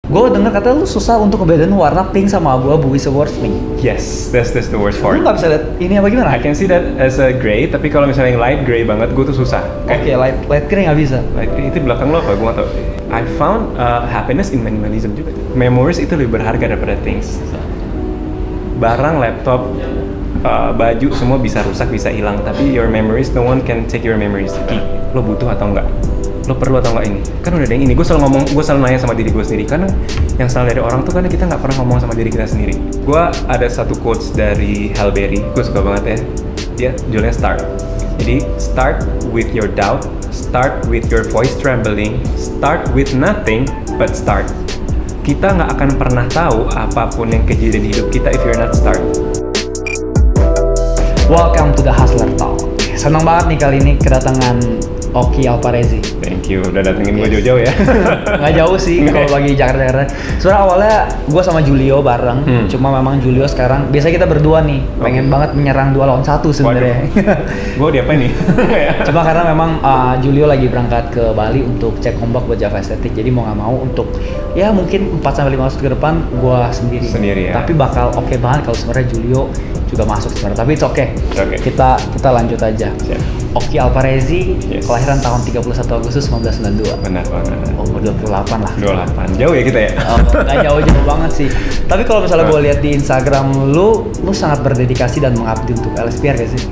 Gue denger kata lu susah untuk ngebedain warna pink sama abu-abu is the worst thing. Yes, that's the worst part. Lu nggak bisa lihat ini apa gimana? I can see that as a gray, tapi kalau misalnya yang light gray banget, gue tuh susah. Oke, light gray nggak bisa. Light gray itu belakang lo apa? Gue nggak tahu. I found happiness in minimalism juga. Memories itu lebih berharga daripada things. Barang, laptop, baju semua bisa rusak, bisa hilang, tapi your memories, no one can take your memories. Lo butuh atau enggak? Lo perlu atau enggak ini? Kan udah ada yang ini. Gue selalu nanya sama diri gue sendiri, karena yang salah dari orang tuh karena kita nggak pernah ngomong sama diri kita sendiri. Gue ada satu quotes dari Halle Berry, gue suka banget ya. Dia judulnya Start. Jadi start with your doubt, start with your voice trembling, start with nothing but start. Kita nggak akan pernah tahu apapun yang kejadian di hidup kita if you're not start. Welcome to the Hustler Talk. Senang banget nih kali ini kedatangan Oki Alparezi. Thank you, udah datengin gue jauh-jauh ya. Nggak jauh sih kalau bagi Jakarta. Sebenarnya awalnya gue sama Julio bareng, cuma memang Julio sekarang, biasanya kita berdua nih, pengen banget menyerang 2 lawan 1 sebenarnya. Gue diapain nih? Cuma karena memang Julio lagi berangkat ke Bali untuk cek ombak buat Java Aesthetic, jadi mau nggak mau untuk ya mungkin 4-5 waktu ke depan gue sendiri ya. Tapi bakal oke banget kalau sebenarnya Julio juga masuk sebenarnya, tapi it's okay. Kita lanjut aja. Oki Alparezi, kelahiran tahun 31 Agustus 1992. Benar banget. Oh, 28 lah. 28. Jauh ya kita ya? Nggak jauh-jauh banget sih. Tapi kalau misalnya gue lihat di Instagram lu sangat berdedikasi dan mengabdi untuk LSPR gak sih?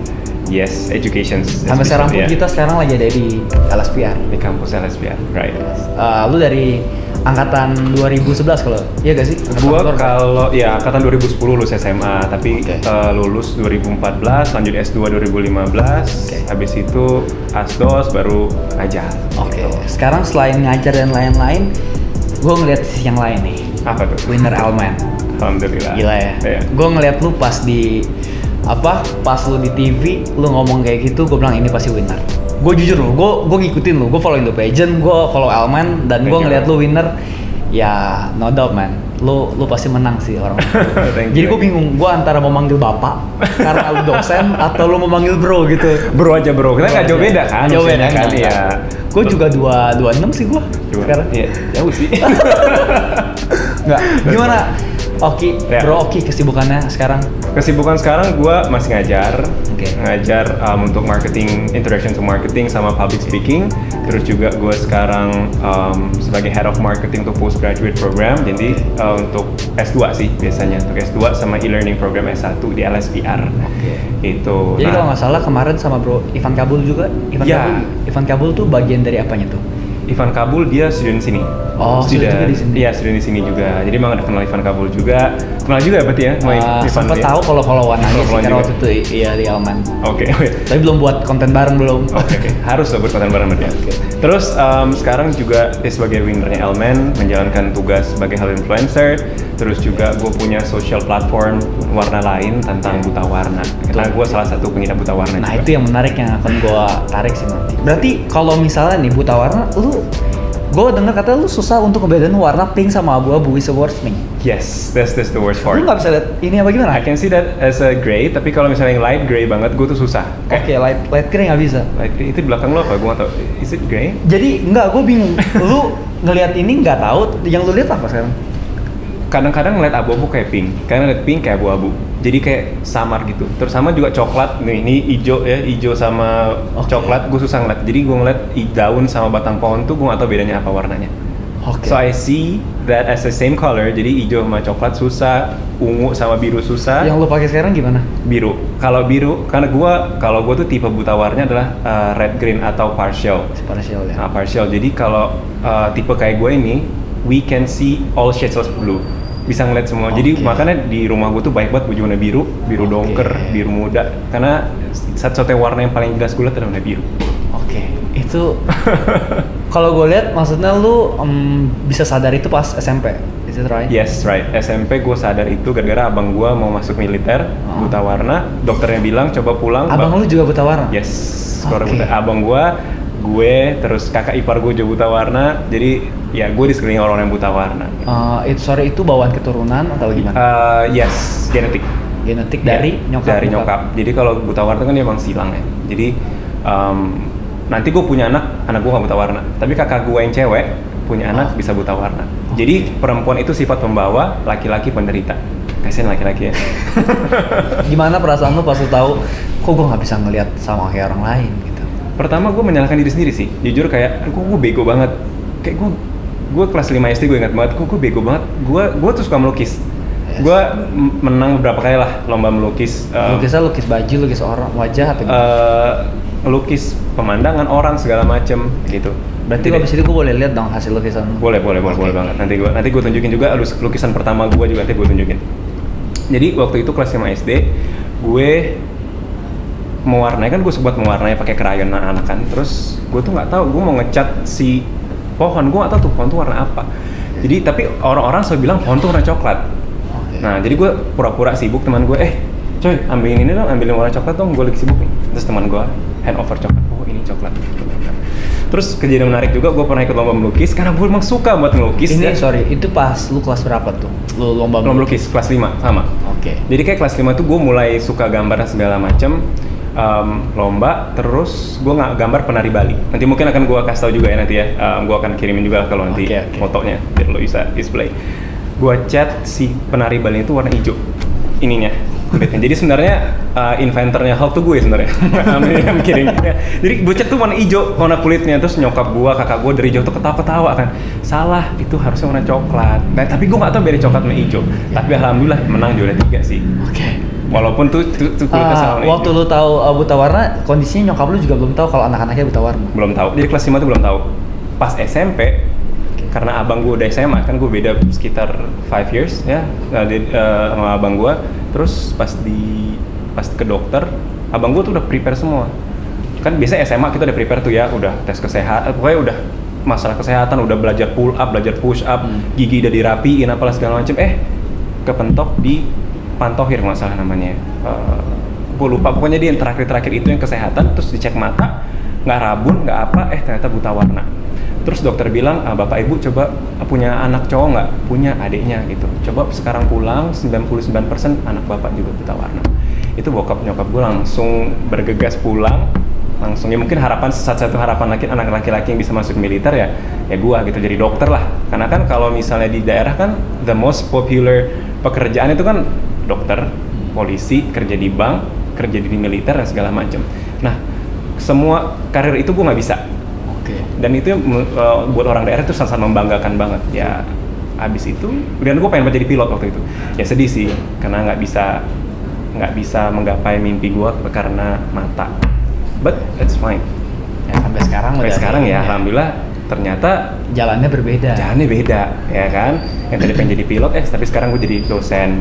Yes, education. Sampai sekarang pun kita sekarang lagi ada di LSPR. Di kampus LSPR, right. Lu dari angkatan 2011 kalau iya gak sih? Gua kalau ya angkatan 2010 lulus SMA, tapi lulus 2014, lanjut S2 2015, habis itu ASDOS baru ngajar. Oke. Sekarang selain ngajar dan lain-lain, gua ngeliat sisi yang lain nih. Apa tuh? Winner Elman. Alhamdulillah. Gila ya. Gua ngeliat lu pas lu di TV, lu ngomong kayak gitu, gue bilang ini pasti winner. Gue jujur loh, gue ngikutin lu, gue follow Indo Pageant, gue follow Elman, dan gue ngeliat lu winner, ya no doubt man, lu pasti menang sih orang. Jadi gue bingung, gue antara mau manggil bapak karena lu dosen atau lu mau manggil bro gitu. Bro aja bro, kita nggak jauh beda kan? Jauh beda kan ya. Gue juga 26 sih gue sekarang. Iya, jauh sih. Nggak, gimana? Oki, bro Oki kesibukannya sekarang? Kesibukan sekarang gue masih ngajar untuk marketing, introduction to marketing sama public speaking. Terus juga gue sekarang sebagai head of marketing untuk postgraduate program. Jadi untuk S2 sih biasanya, untuk S2 sama e-learning program S1 di LSPR. Itu. Jadi kalau nggak salah kemarin sama bro Ivan Kabul juga. Ivan Kabul tuh bagian dari apanya tuh? Ivan Kabul dia student sini. Oh, student juga di sini. Iya, student di sini juga. Jadi emang ada kenal Ivan Kabul juga. Kenal juga berarti ya? Sempat tahu kalau followan aja sih karena waktu itu iya di Elman. Oke. Tapi belum buat konten bareng belum. Oke. Harus lah buat konten bareng berarti. Terus sekarang juga sebagai winnernya Elman, menjalankan tugas sebagai health influencer. Terus juga gue punya social platform warna lain tentang buta warna. Karena gue salah satu pengidap buta warna. Nah juga. Itu yang menarik yang akan gue tarik sih nanti. Berarti kalau misalnya nih buta warna, gue denger kata lu susah untuk ngebedain warna pink sama abu-abu is the worst thing. Yes, that's the worst part. Lu nggak bisa lihat ini apa gimana? I can see that as a gray, tapi kalau misalnya yang light gray banget, gue tuh susah. Oke, light gray nggak bisa. Light gray itu belakang lo apa? Gue nggak tahu. Is it gray? Jadi gue bingung. Lu ngelihat ini nggak tahu, yang lu lihat apa sekarang? Kadang-kadang ngeliat abu-abu kayak pink, kadang ngeliat pink kayak abu-abu. Jadi kayak samar gitu. Terus sama juga coklat. Nih, ini hijau sama coklat gue susah ngeliat. Jadi gue ngeliat daun sama batang pohon tuh gue nggak tahu bedanya apa warnanya. So I see that as the same color. Jadi hijau sama coklat susah, ungu sama biru susah. Yang lo pakai sekarang gimana? Biru. Kalau biru, karena gue tuh tipe buta warnanya adalah red green atau partial. Partial ya. Nah, partial. Jadi kalau tipe kayak gue ini, we can see all shades of blue. Bisa ngeliat semua. Jadi makanya di rumah gue tuh banyak banget baju warna biru, biru dongker, biru muda. Karena satu-satunya warna yang paling jelas gue lihat adalah warna biru. Itu kalau gue lihat maksudnya lu bisa sadar itu pas SMP. Is it right? Yes, right. SMP gue sadar itu gara-gara abang gue mau masuk militer, buta warna. Dokternya bilang coba pulang. Abang lu juga buta warna? Yes. Abang gue, terus kakak ipar gue juga buta warna. Jadi ya gue di sekeliling orang yang buta warna. Itu bawaan keturunan atau gimana? Yes, genetik dari nyokap. Jadi kalau buta warna kan dia emang silang ya. Jadi nanti gue punya anak gue gak buta warna. Tapi kakak gue yang cewek punya anak bisa buta warna. Jadi perempuan itu sifat pembawa, laki-laki penderita. Kasian laki-laki ya. Gimana perasaan lu pas lu tahu kok gue nggak bisa ngelihat sama kayak orang lain gitu? Pertama gue menyalahkan diri sendiri sih. Jujur kayak gue bego banget. Kayak gue kelas 5 SD gue ingat banget. Gue bego banget. Gue tuh suka melukis. Yes. Gue menang beberapa kali lah lomba melukis. Lukisnya lukis baju, lukis orang, wajah atau gimana? Lukis pemandangan orang segala macem gitu. Berarti abis itu gue boleh lihat dong hasil lukisan? Boleh banget. Nanti gue tunjukin juga lukisan pertama gue juga nanti gue tunjukin. Jadi waktu itu kelas 5 SD, gue mewarnai, kan gue sempat mewarnai pakai krayon anak-anak kan. Terus gue tuh nggak tahu, gue mau ngecat si pohon, gue nggak tahu tuh pohon tuh warna apa. Jadi tapi orang-orang selalu bilang pohon tuh warna coklat. Nah jadi gue pura-pura sibuk, teman gue, coy ambilin ini dong, ambilin warna coklat dong, gue lagi sibuk nih. Terus teman gue hand over coklat, oh ini coklat. Terus kejadian menarik juga, gue pernah ikut lomba melukis karena gue emang suka buat ngelukis. Ini sorry, itu pas lu kelas berapa tuh? Lu lomba melukis kelas 5 sama. Oke. Jadi kayak kelas 5 tuh gue mulai suka gambar segala macem. Lomba, terus gue nggak gambar penari Bali. Nanti mungkin akan gue kasih tau juga ya nanti ya. Gue akan kirimin juga kalau nanti fotonya biar lo bisa display. Gue cat si penari Bali itu warna hijau ininya. Jadi sebenarnya inventornya Hulk tuh gue sebenarnya. I'm kidding. Jadi gue cat tuh warna hijau, warna kulitnya. Terus nyokap gue, kakak gue dari jauh tuh ketawa-ketawa kan. Salah, itu harusnya warna coklat. Nah, tapi gue nggak tahu beda coklat sama hijau. Tapi alhamdulillah menang juara 3 sih. Oke. Walaupun tuh kulitnya sama waktu lu tahu buta warna, kondisinya nyokap lu juga belum tahu kalau anak-anaknya buta warna. Belum tahu. Jadi kelas 5 tuh belum tahu. Pas SMP, karena abang gue udah SMA kan, gue beda sekitar 5 years ya sama abang gue. Terus pas ke dokter, abang gue tuh udah prepare semua. Kan biasa SMA kita udah prepare tuh ya, udah tes kesehatan, pokoknya udah masalah kesehatan, udah belajar pull up, belajar push up, gigi udah dirapiin apalah segala macem. Kepentok di pantohir masalah namanya. Gue lupa, pokoknya dia yang terakhir itu yang kesehatan. Terus dicek mata, nggak rabun, nggak apa, ternyata buta warna. Terus dokter bilang, bapak ibu coba punya anak cowok nggak? Punya adiknya gitu. Coba sekarang pulang, 99% anak bapak juga buta warna. Itu bokap nyokap gue langsung bergegas pulang. Langsung ya mungkin satu harapan anak laki-laki yang bisa masuk militer ya gue gitu, jadi dokter lah. Karena kan kalau misalnya di daerah kan the most popular pekerjaan itu kan dokter, polisi, kerja di bank, kerja di militer dan segala macam. Nah semua karir itu gue nggak bisa. Dan itu buat orang daerah itu sangat membanggakan banget ya. Abis itu, dan gue pengen jadi pilot waktu itu. Ya sedih sih, karena nggak bisa menggapai mimpi gue karena mata. But it's fine. Ya sampai sekarang ya, alhamdulillah ternyata jalannya berbeda. Jalannya beda, ya kan? Yang tadi pengen jadi pilot, tapi sekarang gue jadi dosen,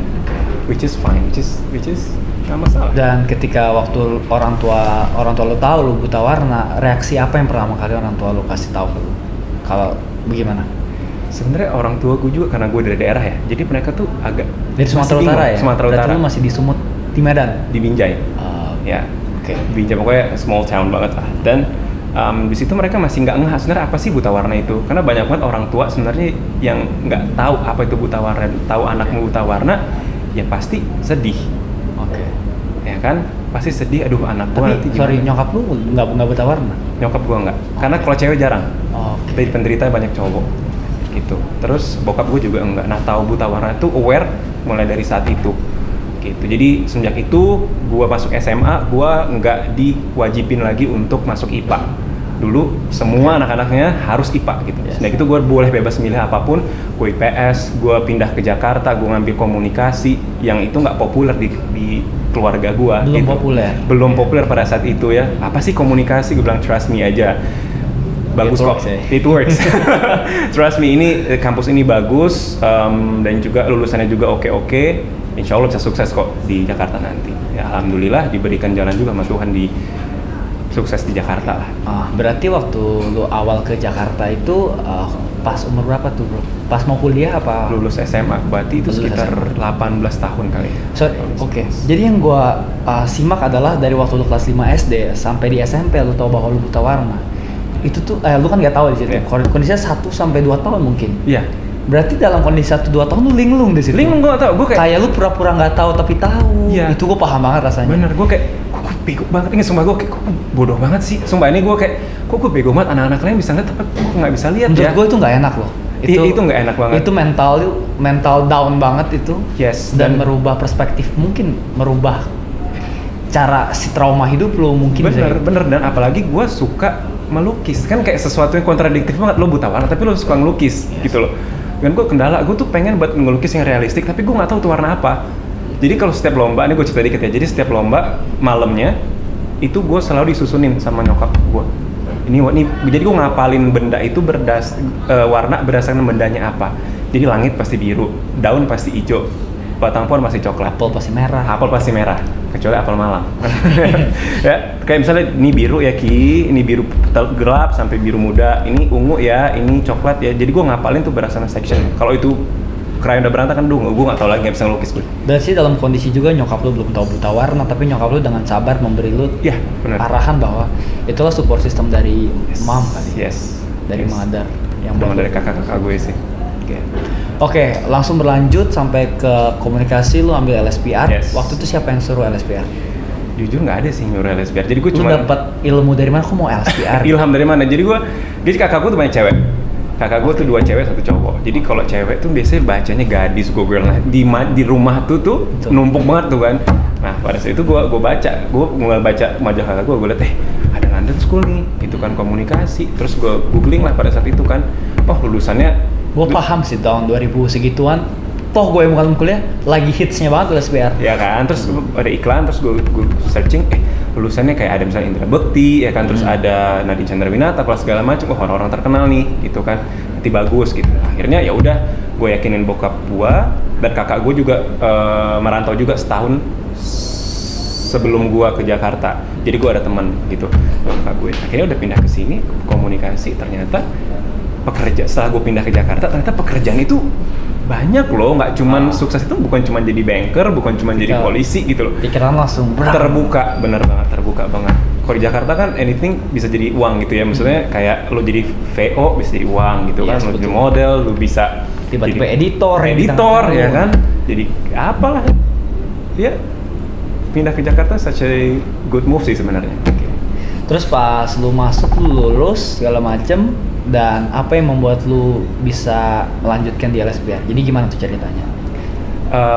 which is fine, which is nggak masalah. Dan ketika waktu orang tua lu tahu lu buta warna, reaksi apa yang pertama kali orang tua lu kasih tahu ke lu? Kalau bagaimana? Sebenarnya orang tua gue juga karena gue dari daerah ya, jadi mereka tuh agak dari Sumatera Utara ya. Sumatera Utara. Berarti lu masih di Sumut, di Medan, di Binjai. Ya, Binjai pokoknya small town banget lah. Dan di situ mereka masih nggak ngeh sebenarnya apa sih buta warna itu, karena banyak banget orang tua sebenarnya yang nggak tahu apa itu buta warna. Tahu anakmu buta warna, ya pasti sedih. Ya kan, pasti sedih. Aduh anak gua nanti gimana? Sorry, nyokap lu nggak buta warna? Nyokap gua nggak, karena kalau cewek jarang. Tapi penderita banyak cowok gitu. Terus bokap gua juga enggak. Nah tahu buta warna itu aware mulai dari saat itu gitu. Jadi sejak itu gua masuk SMA, gua nggak diwajibin lagi untuk masuk IPA. Dulu semua anak-anaknya harus IPA gitu. Sejak itu gue boleh bebas milih apapun. Gue IPS, gue pindah ke Jakarta, gue ngambil komunikasi yang itu nggak populer di keluarga gue. Belum populer pada saat itu ya. Apa sih komunikasi? Gue bilang trust me aja. Bagus kok. It works. Trust me, ini kampus ini bagus dan juga lulusannya juga oke. Insya Allah bisa sukses kok di Jakarta nanti. Ya alhamdulillah diberikan jalan juga sama Tuhan di sukses di Jakarta lah. Berarti waktu lu awal ke Jakarta itu pas umur berapa tuh bro? Pas mau kuliah apa? Lulus SMA, berarti itu sekitar 18 tahun kali. Oke. Jadi yang gua simak adalah dari waktu lu kelas 5 SD sampai di SMP lu tahu bahwa lu buta warna. Itu tuh lu kan nggak tahu di situ. Kondisinya 1 sampai 2 tahun mungkin. Iya. Berarti dalam kondisi 1-2 tahun lu linglung di situ. Linglung gua nggak tahu. Gua kayak lu pura-pura nggak tahu tapi tahu. Iya. Itu gua paham banget rasanya. Bener, gua kayak bego banget ini, sumpah gue kayak kok bodoh banget sih, sumpah ini gue kayak kok gue bego banget, anak-anak lain bisa ngeliat tapi gue nggak bisa lihat. Menurut gue itu nggak enak loh, Itu nggak enak banget. Itu mental down banget itu. Yes. Dan merubah perspektif, mungkin merubah cara si trauma hidup lo mungkin. Bener. Dan apalagi gue suka melukis, kan kayak sesuatu yang kontradiktif banget. Lo buta warna tapi lo suka ngelukis, gitu loh. Dan gue kendala, gue tuh pengen buat ngelukis yang realistik, tapi gue nggak tahu tuh warna apa. Jadi kalau setiap lomba, ini gue cerita dikit ya. Jadi setiap lomba malamnya itu gue selalu disusunin sama nyokap gue. Jadi gue ngapalin benda itu warna berdasarkan bendanya apa. Jadi langit pasti biru, daun pasti hijau, batang pohon pasti coklat, apel pasti merah, kecuali apel malam. Ya, kayak misalnya ini biru ya Ki, ini biru gelap sampai biru muda, ini ungu ya, ini coklat ya. Jadi gue ngapalin tuh berdasarkan section. Kalau itu krayon udah berantakan, gue nggak tahu lagi, nggak bisa ngelukis gue. Dan sih dalam kondisi juga nyokap lu belum tahu buta warna, tapi nyokap lu dengan sabar memberi lu arahan bahwa itulah support system dari mom kali. Yes. Dari mother yang dari kakak-kakak gue sih. Oke, langsung berlanjut sampai ke komunikasi, lu ambil LSPR. Yes. Waktu itu siapa yang suruh LSPR? Jujur nggak ada sih nyuruh LSPR. Jadi gue cuma dapat ilmu dari mana? Kok mau LSPR? Ilham dari mana? Jadi kakak gue tuh banyak cewek. Kakak gue tuh 2 cewek 1 cowok. Jadi kalau cewek tuh biasanya bacanya gadis, go girl. Di rumah tuh numpuk banget tuh kan. Nah pada saat itu gue baca majalah kakak gue liat ada London School nih, itu kan komunikasi. Terus gue googling lah pada saat itu kan, lulusannya. Gue paham sih tahun 2000 segituan. Toh gue yang bukan kuliah lagi hitsnya banget LSPR. Ya kan, terus ada iklan, terus gue searching, lulusannya kayak ada misalnya Indra Bekti, ya kan, terus ada Nadine Chandrawinata, kelas segala macam, orang-orang terkenal nih, gitu kan, nanti bagus gitu. Akhirnya ya udah, gue yakinin bokap gue dan kakak gue juga merantau juga setahun sebelum gue ke Jakarta. Jadi gue ada teman gitu, kakak gue. Akhirnya udah pindah ke sini, komunikasi, ternyata setelah gue pindah ke Jakarta, ternyata pekerjaan itu banyak loh, nggak cuman sukses itu bukan cuma jadi banker, bukan cuma jadi polisi gitu loh. Pikiran langsung terbuka, bener banget, terbuka banget. Kalau di Jakarta kan anything bisa jadi uang gitu ya, maksudnya kayak lo jadi VO bisa jadi uang gitu kan, lo jadi model, lo bisa tiba-tiba editor ya kan, jadi apalah ya. Pindah ke Jakarta such a good move sih sebenarnya. Terus pas lu masuk, lu lulus segala macem, dan apa yang membuat lu bisa melanjutkan di LSPR? Jadi gimana tuh ceritanya?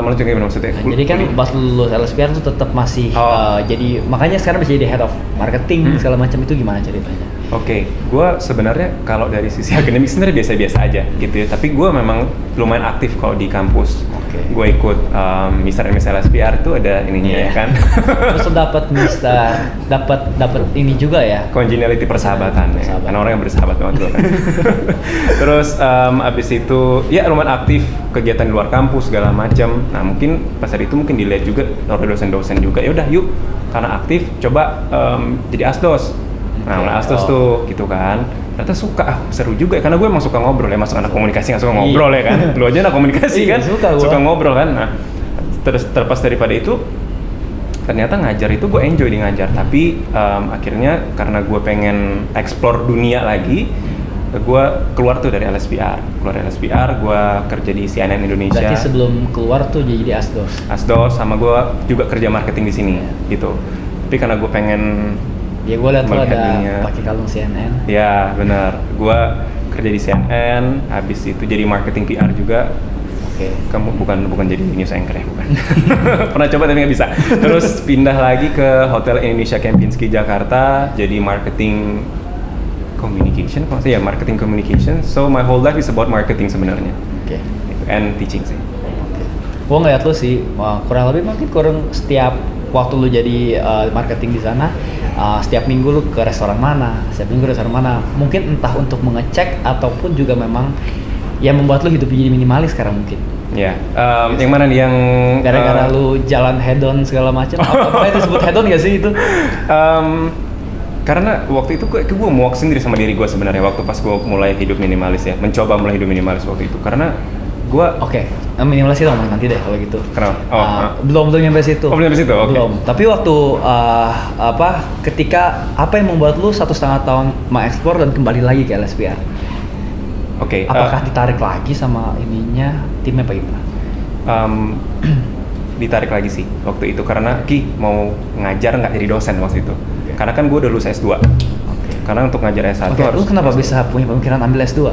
Melanjutkan gimana maksudnya? Jadi kan pas lu lulus LSPR tuh tetap masih jadi, makanya sekarang bisa jadi head of marketing segala macam, itu gimana ceritanya? Oke, gue sebenarnya kalau dari sisi akademik sebenarnya biasa-biasa aja gitu ya. Tapi gue memang lumayan aktif kalau di kampus. Gue ikut Mister and Miss LSPR itu ada ininya ya kan. Terus dapat ini juga ya. Congeniality, persahabatan ya. Karena orang yang bersahabat banget dulu kan. Terus abis itu ya lumayan aktif kegiatan di luar kampus segala macam. Nah mungkin pas hari itu mungkin dilihat juga oleh dosen-dosen juga. Ya udah yuk, karena aktif coba jadi asdos. Nah, mulai asdos tuh gitu kan. Ternyata suka, seru juga ya, karena gue emang suka ngobrol ya, masuk anak komunikasi nggak suka ngobrol ya kan. Lu aja anak komunikasi kan, suka ngobrol kan. Nah, terlepas daripada itu, ternyata ngajar itu gue enjoy di ngajar. Tapi akhirnya karena gue pengen explore dunia lagi, gue keluar tuh dari LSPR. Gue kerja di CNN Indonesia. Berarti sebelum keluar tuh jadi asdos. Asdos, sama gue juga kerja marketing di sini gitu. Tapi karena gue pengen ya, gue liat lo ada pakai kalung CNN. Ya benar, gue kerja di CNN, habis itu jadi marketing PR juga. Kamu bukan jadi news anchor ya, bukan. Pernah coba tapi nggak bisa. Terus pindah lagi ke Hotel Indonesia Kempinski Jakarta, jadi marketing communication, maksudnya ya marketing communication. So my whole life is about marketing sebenarnya. And teaching sih. Gue ngeliat lo sih, kurang lebih mungkin setiap waktu lu jadi marketing di sana, setiap minggu lu ke restoran mana, mungkin entah untuk mengecek ataupun juga memang yang membuat lu hidup jadi minimalis sekarang mungkin. Ya, yang mana nih yang gara-gara lu jalan hedon segala macam, apa itu disebut hedon nggak sih itu? Karena waktu itu gue muak sendiri sama diri gue sebenarnya waktu pas gue mulai hidup minimalis ya, mencoba mulai hidup minimalis waktu itu karena gue minimalis itu ngomong nanti deh kalau gitu. Kenapa? Belum nyampe situ. Belum nyampe situ. Belum. Tapi waktu ketika apa yang membuat lu 1,5 tahun mengeksplor dan kembali lagi ke LSPR? Apakah ditarik lagi sama ininya timnya apa gimana? Ditarik lagi sih waktu itu karena mau ngajar nggak jadi dosen waktu itu. Karena kan gue udah lulus S2. Karena untuk ngajar S1 harus. Lu kenapa bisa punya pemikiran ambil S2?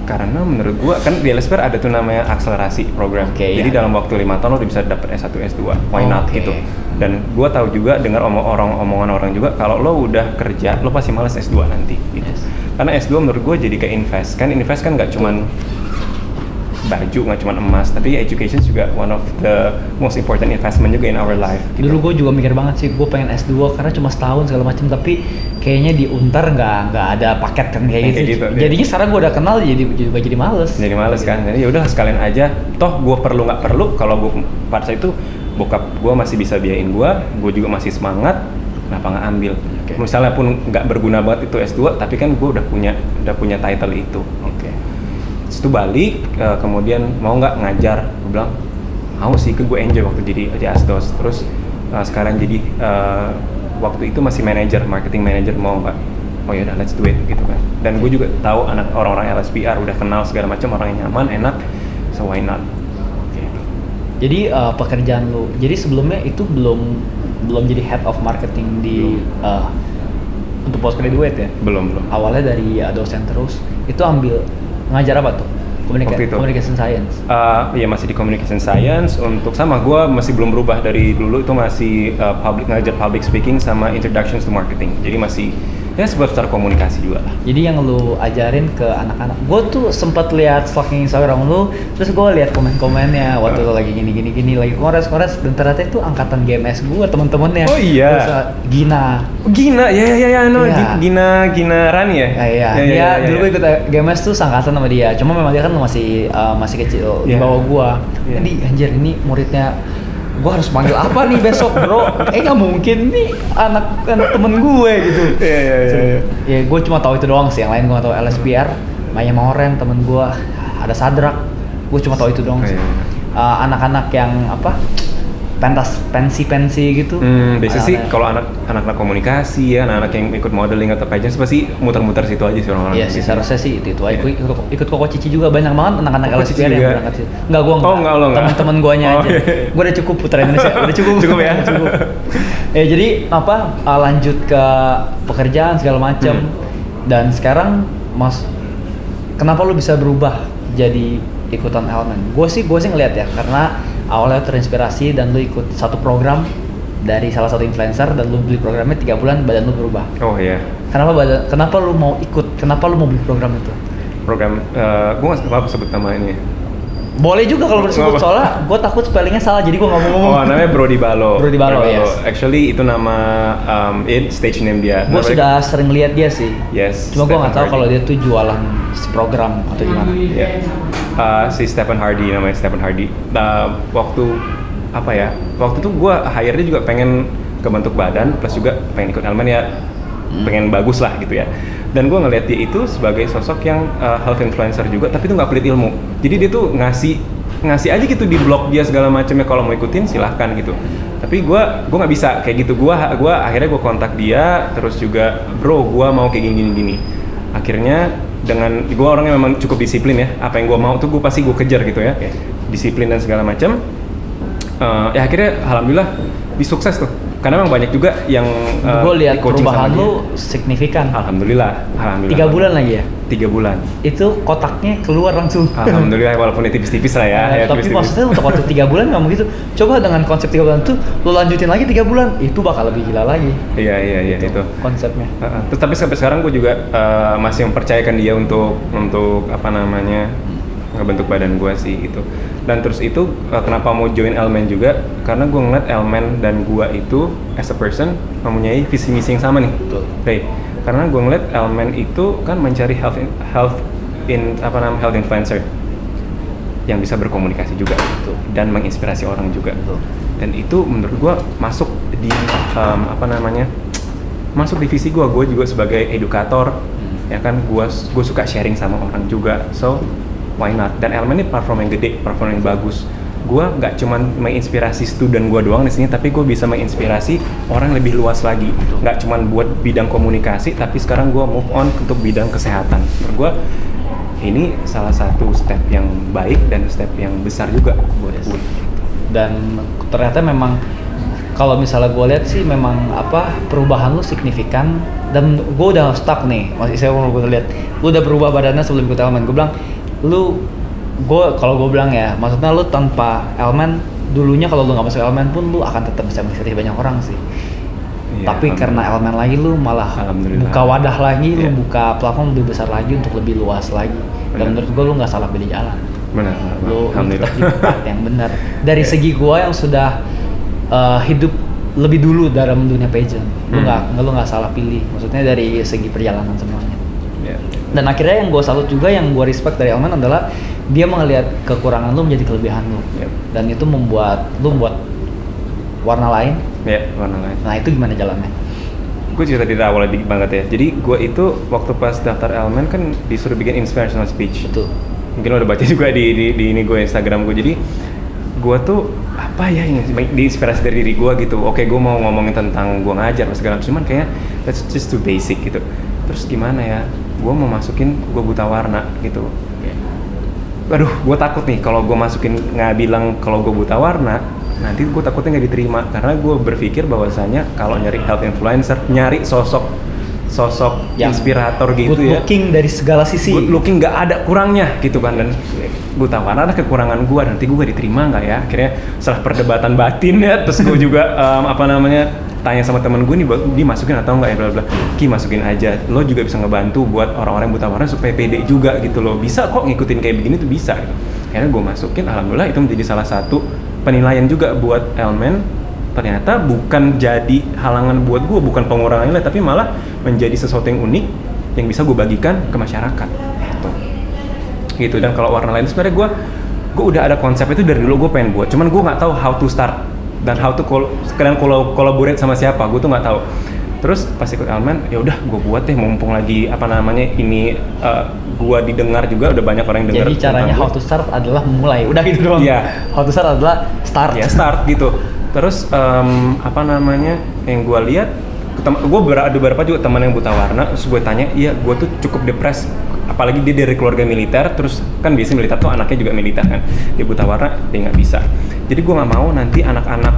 Karena menurut gua kan di LSPR ada tuh namanya akselerasi program. Jadi dalam waktu 5 tahun lo bisa dapat S1, S2. Why not gitu. Dan gua tahu juga dengar omongan orang juga kalau lo udah kerja, lo pasti malas S2 nanti gitu. Karena S2 menurut gua jadi kayak invest. Kan invest kan nggak cuman baju, nggak cuma emas, tapi education juga one of the most important investment juga in our life. Gitu. Dulu gue juga mikir banget sih, gue pengen S2 karena cuma setahun segala macam, tapi kayaknya di Untar nggak ada paket kan kayak gitu. Jadinya sekarang gue udah kenal jadi males. Jadi males kan, jadi yaudah sekalian aja. Toh gue perlu nggak perlu, kalau gue pada saat itu bokap gue masih bisa biayain gue juga masih semangat, kenapa nggak ambil? Misalnya pun nggak berguna banget itu S2, tapi kan gue udah punya title itu. Terus itu balik, kemudian mau nggak ngajar, gue bilang mau sih, gue enjoy waktu jadi di Asdos. Terus sekarang jadi waktu itu masih marketing manager, mau nggak? Oh ya udah, let's do it gitu kan. Dan gue juga tahu anak orang-orang LSPR udah kenal segala macam, orang yang nyaman, enak, so why not? Jadi pekerjaan lu, jadi sebelumnya itu belum jadi head of marketing di untuk postgraduate ya? Belum. Awalnya dari dosen terus, itu ambil ngajar apa tuh? Communication Science. Iya masih di Communication Science. Untuk sama gue masih belum berubah dari dulu, itu masih ngajar public speaking sama Introductions to Marketing. Jadi masih ya seputar komunikasi juga lah. Jadi yang lu ajarin ke anak-anak, gue tuh sempat lihat stalking Instagram lu, terus gue lihat komen-komennya waktu lu lagi gini, lagi kongres, dan ternyata itu angkatan GMS gue, temen-temennya. Oh iya. Terus, Gina, Gina Rani ya? Iya. Dulu gue ikut GMS tuh sangkatan sama dia, cuma memang dia kan masih kecil di bawah gue. Jadi anjir ini muridnya. Gue harus panggil apa nih besok bro? Nggak mungkin nih anak temen gue gitu. Iya. Ya gue cuma tahu itu doang sih, yang lain gue nggak tahu. LSPR, Maya Maureen temen gue, ada Sadrak, gue cuma tahu itu doang sih. Anak-anak yang pensi gitu. Biasanya sih kalau anak-anak komunikasi ya, anak-anak yang ikut modeling atau pageant pasti muter-muter situ aja sih orang-orang. Iya sih, seharusnya sih itu aja. Ikut Koko Cici juga banyak banget anak-anak LSPR yang berangkat sih. Enggak, gua enggak. Teman-teman guanya aja. Gua udah cukup putra Indonesia, udah cukup. Cukup ya. Cukup. Jadi lanjut ke pekerjaan segala macam. Dan sekarang kenapa lu bisa berubah jadi ikutan Elemen? Gue sih ngeliat ya, karena awalnya terinspirasi dan lu ikut satu program dari salah satu influencer dan lu beli programnya 3 bulan badan lu berubah. Oh iya. Kenapa lu mau ikut? Kenapa lu mau beli program itu? Program, gue nggak apa sebut nama ini. Boleh juga kalau disebut, soalnya gue takut spellingnya salah jadi gue nggak mau ngomong. Oh, namanya Brody Balo. Brody Balo, yes. Actually itu nama stage name dia. Gue sudah sering lihat dia sih. Yes. Cuma gue nggak tahu kalau dia tuh jualan program atau gimana. Yeah. Si Stephen Hardy, namanya Stephen Hardy. Waktu itu gue hire-nya juga pengen kebentuk badan, plus juga pengen ikut Elemen ya, pengen bagus lah gitu ya. Dan gue ngeliat dia itu sebagai sosok yang health influencer juga, tapi itu nggak pelit ilmu. Jadi dia tuh ngasih aja gitu di blog dia segala macamnya, kalau mau ikutin silahkan gitu. Tapi gue nggak bisa kayak gitu. Gue akhirnya gue kontak dia, terus juga bro gue mau kayak gini. Akhirnya dengan gue orangnya memang cukup disiplin ya, apa yang gue mau tuh gue pasti gue kejar gitu ya, disiplin dan segala macam. Ya akhirnya alhamdulillah disukses tuh. Karena memang banyak juga yang gue lihat perubahan lu signifikan. Alhamdulillah. 3 bulan lagi ya? 3 bulan. Itu kotaknya keluar langsung. Alhamdulillah, walaupun tipis-tipis lah ya. Tapi tipis-tipis. Maksudnya untuk waktu 3 bulan nggak begitu. Coba dengan konsep 3 bulan tuh, lu lanjutin lagi 3 bulan, itu bakal lebih gila lagi. Iya itu konsepnya. Terus tapi sampai sekarang gue juga masih mempercayakan dia untuk ngebentuk badan gue sih gitu. Dan terus itu kenapa mau join Elemen juga, karena gue ngeliat Elemen dan gue itu as a person mempunyai visi misi yang sama nih. Betul. Karena gue ngeliat Elemen itu kan mencari health influencer yang bisa berkomunikasi juga. Betul. Dan menginspirasi orang juga. Betul. Dan itu menurut gue masuk di masuk di visi gue juga sebagai edukator. Ya kan gue suka sharing sama orang juga, so why not? Dan Elemen ini platform yang gede, platform yang bagus. Gue nggak cuma menginspirasi student gue doang di sini, tapi gue bisa menginspirasi orang lebih luas lagi. Nggak cuma buat bidang komunikasi, tapi sekarang gue move on untuk bidang kesehatan. Menurut gue ini salah satu step yang baik dan step yang besar juga buat gue. Dan ternyata memang kalau misalnya gue lihat sih memang perubahan lu signifikan, dan gue udah stuck nih. Masih saya mau gue lihat lu udah berubah badannya sebelum ikut Elemen. Gue bilang kalau gue bilang ya, maksudnya lu tanpa elemen dulunya kalau lu nggak masuk elemen pun lu akan tetap bisa mengikuti banyak orang sih. Iya, Tapi karena elemen lagi lu malah buka wadah lagi, lu buka platform lebih besar lagi untuk lebih luas lagi. Dan menurut gue lu nggak salah pilih jalan. Benar. Lu tetap di tempat yang benar. Dari segi gue yang sudah hidup lebih dulu dalam dunia pageant, lu nggak salah pilih. Maksudnya dari segi perjalanan semuanya. Dan akhirnya yang gue salut juga, yang gue respect dari Elman adalah dia melihat kekurangan lu menjadi kelebihan lu. Dan itu membuat lu buat warna lain. Warna lain. Nah itu gimana jalannya? Gue cerita di awal banget ya. Jadi gue itu waktu pas daftar Elman kan disuruh bikin inspirational speech. Betul. Mungkin lo udah baca juga di ini gue Instagram gue. Jadi gue tuh apa ya yang diinspirasi dari diri gue gitu. Oke, gue mau ngomongin tentang gue ngajar segala macam, cuman kayaknya that's just too basic gitu. Terus gimana ya? Gue mau masukin gue buta warna gitu. Aduh, gue takut nih kalau gue masukin nggak bilang kalau gue buta warna, nanti gue takutnya nggak diterima karena gue berpikir bahwasanya kalau nyari health influencer, nyari sosok yang inspirator gitu good looking dari segala sisi. Good looking nggak ada kurangnya gitu kan, dan buta warna ada kekurangan gue, nanti gue gak diterima nggak ya? Akhirnya setelah perdebatan batin ya, terus gue juga tanya sama temen gue nih, dimasukin atau enggak ya, bla bla. Ki, masukin aja, lo juga bisa ngebantu buat orang-orang buta warna supaya pede juga gitu loh, bisa kok ngikutin kayak begini tuh bisa gitu. Akhirnya gue masukin, alhamdulillah itu menjadi salah satu penilaian juga buat Elman. Ternyata bukan jadi halangan buat gue, bukan pengurangan nilai, tapi malah menjadi sesuatu yang unik yang bisa gue bagikan ke masyarakat gitu. Dan kalau warna lain sebenarnya gue udah ada konsep itu dari dulu, gue pengen buat, cuman gue nggak tahu how to start dan how to collaborate sama siapa, gue tuh nggak tahu. Terus pas ikut Elman, ya udah gue buat deh, mumpung lagi ini gue didengar juga, udah banyak orang yang dengar. Jadi caranya how to start adalah memulai, udah gitu doang. Iya. How to start adalah start. Ya start gitu. Terus yang gue lihat, gue ada beberapa juga teman yang buta warna, terus gue tanya, iya gue tuh cukup depres, apalagi dia dari keluarga militer, terus kan biasanya militer tuh anaknya juga militer kan, dia buta warna, dia nggak bisa. Jadi gue nggak mau nanti anak-anak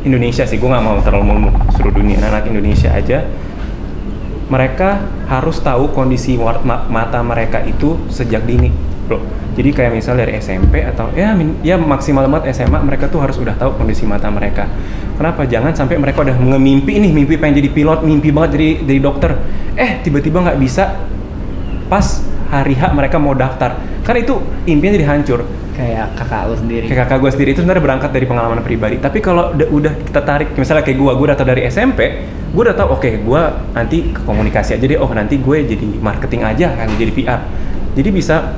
Indonesia sih, gue nggak mau terlalu seluruh dunia, anak Indonesia aja, mereka harus tahu kondisi mata mereka itu sejak dini, bro. Jadi kayak misalnya dari SMP atau ya maksimal banget SMA, mereka tuh harus udah tahu kondisi mata mereka. Kenapa? Jangan sampai mereka udah mimpi pengen jadi pilot, mimpi banget jadi dokter, tiba-tiba nggak bisa pas hari H mereka mau daftar. Kan itu impian jadi hancur. Kayak kakak lu sendiri. Kayak kakak gue sendiri itu sebenarnya berangkat dari pengalaman pribadi. Tapi kalau udah kita tarik, misalnya kayak gue daftar dari SMP, gue udah tahu, oke, gue nanti ke komunikasi aja deh. Oh, nanti gue jadi marketing aja kan, jadi PR. Jadi bisa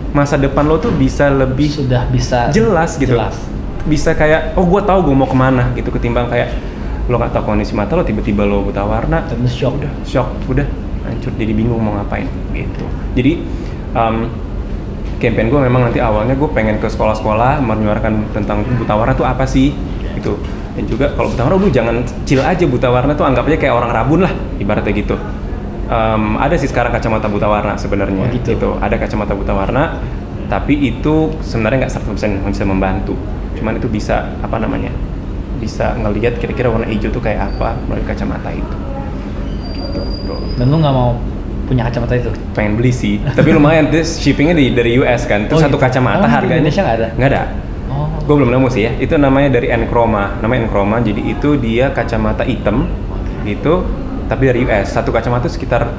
masa depan lo tuh bisa lebih sudah bisa jelas gitu. Bisa kayak, oh gue tahu gue mau kemana gitu, ketimbang kayak lo nggak tahu kondisi mata lo, tiba-tiba lo buta warna, terus shock, udah hancur, jadi bingung mau ngapain gitu. Jadi campaign gue memang nanti awalnya gue pengen ke sekolah-sekolah menyuarakan tentang buta warna tuh apa sih gitu. Dan juga kalau buta warna lu jangan chill aja, buta warna tuh anggap aja kayak orang rabun lah ibaratnya gitu. Ada sih sekarang kacamata buta warna sebenarnya gitu. Ada kacamata buta warna, tapi itu sebenarnya nggak 100% bisa membantu. Cuman itu bisa bisa ngelihat kira-kira warna hijau tuh kayak apa melalui kacamata itu gitu, bro. Dan lu nggak mau punya kacamata itu? Pengen beli sih, tapi lumayan. Terus shippingnya dari US kan, terus satu kacamata harganya di Indonesia nggak ada? Gue belum nemu sih ya. Itu namanya dari Enchroma, jadi itu dia kacamata hitam gitu, tapi dari US. Satu kacamata sekitar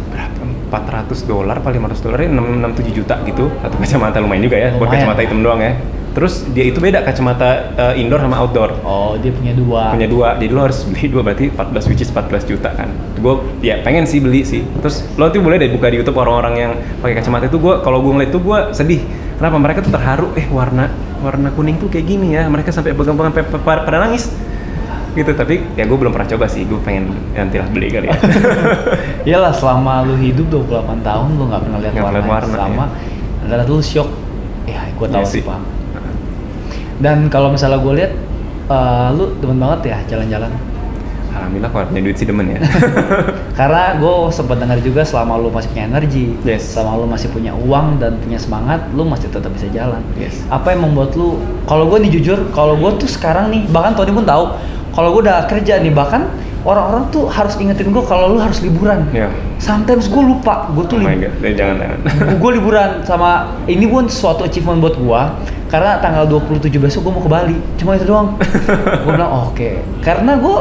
berapa? $400 apa $500 ya, 6-7 juta gitu. Satu kacamata lumayan juga ya, buat kacamata hitam doang ya. Terus dia itu beda kacamata indoor sama outdoor. Oh, dia punya dua. Jadi lo harus beli dua, berarti 14 juta kan. Gue ya pengen sih beli sih. Terus lo tuh boleh deh buka di YouTube orang-orang yang pakai kacamata itu. Kalau gue ngeliat itu gue sedih. Kenapa? Mereka tuh terharu, warna kuning tuh kayak gini ya. Mereka sampai pegang-pegang pada nangis. Gitu, tapi ya gue belum pernah coba sih. Gue pengen nantilah beli kali ya. Iyalah, selama lu hidup 28 tahun lu nggak pernah lihat warna sama. Antara tuh shock. Ya, gue tahu sih, Pak. Dan kalau misalnya gue lihat, lu demen banget ya jalan-jalan. Alhamdulillah, kalau punya duit sih demen ya. Karena gue sempat dengar juga selama lu masih punya energi, selama lu masih punya uang dan punya semangat, lu masih tetap bisa jalan. Apa yang membuat lu? Kalau gue nih jujur, kalau gue tuh sekarang nih, bahkan Tony pun tahu, kalau gue udah kerja nih, bahkan orang-orang tuh harus ingetin gue kalau lu harus liburan. Iya. Sometimes gue lupa, gue tuh Oh my god, jangan. gue liburan sama ini pun suatu achievement buat gue karena tanggal 27 besok gue mau ke Bali, cuma itu doang. Gue bilang oke. Karena gue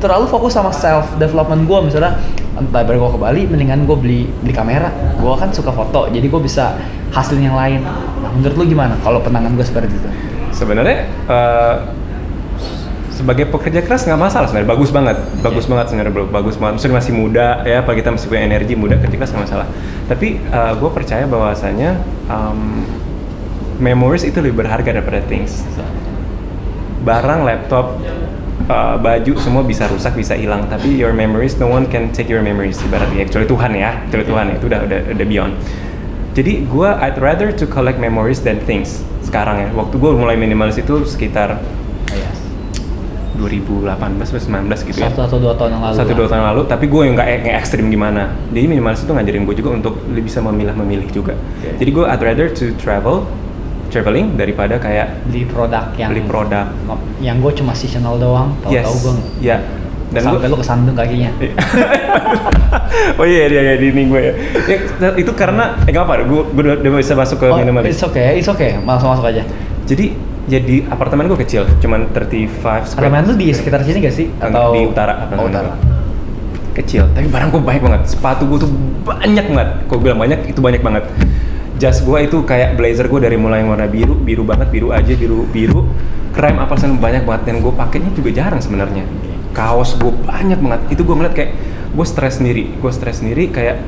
terlalu fokus sama self development gue, misalnya entah gue ke Bali, mendingan gue beli kamera. Gue kan suka foto, jadi gue bisa hasil yang lain. Nah, menurut lu gimana kalau pandangan gue seperti itu? Sebenarnya sebagai pekerja keras nggak masalah sebenarnya, bagus banget sebenarnya bro, bagus banget. Maksudnya masih muda ya, apalagi kita masih punya energi muda, kerja keras nggak masalah. Tapi gue percaya bahwasanya memories itu lebih berharga daripada things. Barang, laptop, baju semua bisa rusak, bisa hilang, tapi your memories, no one can take your memories ibaratnya, kecuali Tuhan ya, itu udah beyond. Jadi gue I'd rather to collect memories than things sekarang ya. Waktu gue mulai minimalis itu sekitar 2018 atau 19 gitu ya. 1 atau 2 tahun yang lalu. 1-2 tahun lalu, tapi gue nggak ekstrim gimana. Jadi minimalis itu ngajarin gue juga untuk lebih bisa memilih juga. Okay. Jadi gue I'd rather to traveling daripada kayak beli produk yang gue cuma seasonal doang, tahu-tahu gue ya. Dan sampai lu kesandung kakinya. Oh iya di ini gue ya. Itu karena nggak apa, gue udah bisa masuk ke minimalis. It's okay, masuk aja. Jadi apartemen gue kecil, cuman 35 square. Apartemen lu di sekitar sini gak sih? Atau di utara? Utara. Kecil, tapi barang gue banyak banget. Sepatu gue tuh banyak banget. Kok bilang banyak, itu banyak banget. Jas gue itu kayak blazer gue dari mulai yang warna biru banget, biru. Krem apa sih banyak banget, dan gue pakainya juga jarang sebenarnya. Kaos gue banyak banget. Itu gue ngeliat kayak gue stres sendiri kayak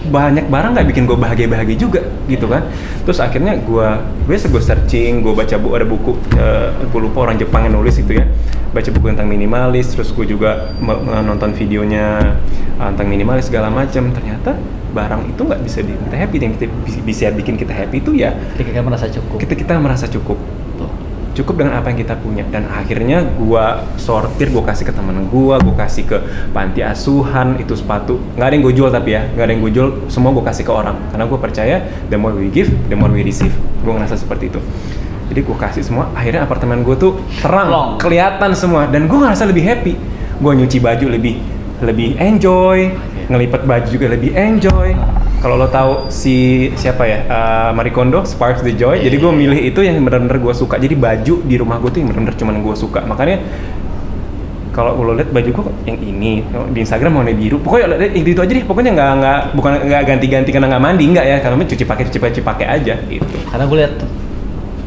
banyak barang nggak bikin gue bahagia juga gitu kan. Terus akhirnya gue searching, gue baca ada buku, gue lupa orang Jepang yang nulis itu ya, baca buku tentang minimalis. Terus gue juga nonton videonya tentang minimalis segala macam. Ternyata barang itu nggak bisa bikin kita happy. Yang bisa bikin kita happy itu ya ketika kita merasa cukup. Kita merasa cukup dengan apa yang kita punya. Dan akhirnya gue sortir, gue kasih ke temen gue kasih ke panti asuhan. Itu sepatu nggak ada yang gue jual, tapi ya nggak ada yang gue jual, semua gue kasih ke orang karena gue percaya the more we give the more we receive. Gue ngerasa seperti itu, jadi gue kasih semua. Akhirnya apartemen gue tuh terang, kelihatan semua, dan gue ngerasa lebih happy. Gue nyuci baju lebih enjoy, ngelipet baju juga lebih enjoy. Kalau lo tahu siapa ya, Marie Kondo, Sparks the Joy. Jadi gue milih itu yang benar-benar gue suka. Jadi baju di rumah gue tuh yang benar-benar cuman gue suka. Makanya kalau lo lihat baju gue yang ini di Instagram warna biru, pokoknya itu aja deh. Pokoknya nggak ganti-ganti karena nggak mandi, nggak ya. Karena cuci pakai aja gitu. Karena gue lihat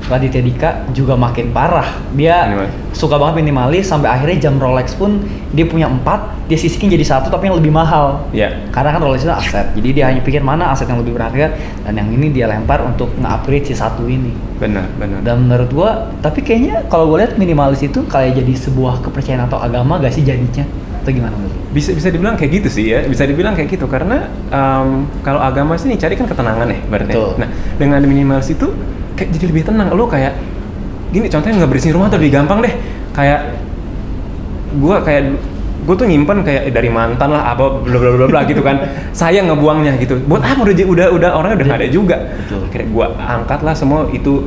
Raditya Dika juga makin parah. Dia suka banget minimalis, sampai akhirnya jam Rolex pun dia punya 4, dia sisihin jadi 1 tapi yang lebih mahal. Iya. Karena kan Rolex itu aset, jadi dia hanya pikir mana aset yang lebih berharga, dan yang ini dia lempar untuk nge-upgrade si 1 ini. Benar. Dan menurut gua, tapi kayaknya kalau gue lihat minimalis itu kayak jadi sebuah kepercayaan atau agama gak sih jadinya? Atau gimana menurut? Bisa dibilang kayak gitu sih ya, bisa dibilang kayak gitu karena kalau agama sih cari kan ketenangan ya berarti. Nah, dengan minimalis itu kayak jadi lebih tenang. Lo kayak gini, contohnya ngebersihin rumah tuh lebih gampang deh. Kayak gue tuh nyimpen kayak dari mantan lah apa bla bla gitu kan. Sayang ngebuangnya gitu. Buat apa, udah orangnya udah nggak ada juga. Kayak gue angkat lah semua itu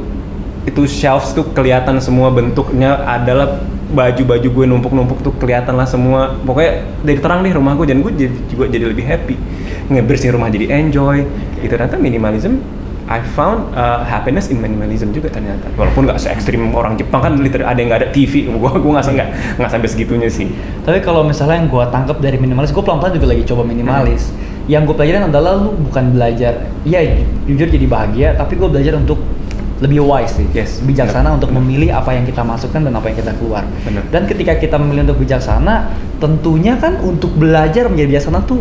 shelves tuh kelihatan semua, bentuknya adalah baju-baju gue numpuk tuh kelihatan lah semua. Pokoknya dari terang deh rumah gue, dan gue juga jadi lebih happy. Ngebersihin rumah jadi enjoy. Itu ternyata minimalism. I found happiness in minimalism juga ternyata. Walaupun nggak se-ekstrim orang Jepang kan, ada yang nggak ada TV. Gue nggak sampai segitunya sih. Tapi kalau misalnya yang gue tangkap dari minimalis, gue pelan-pelan juga lagi coba minimalis. Yang gue pelajarin adalah lu bukan belajar, ya jujur jadi bahagia, tapi gue belajar untuk lebih wise sih, bijaksana untuk memilih apa yang kita masukkan dan apa yang kita keluar. Dan ketika kita memilih untuk bijaksana, tentunya kan untuk belajar menjadi bijaksana tuh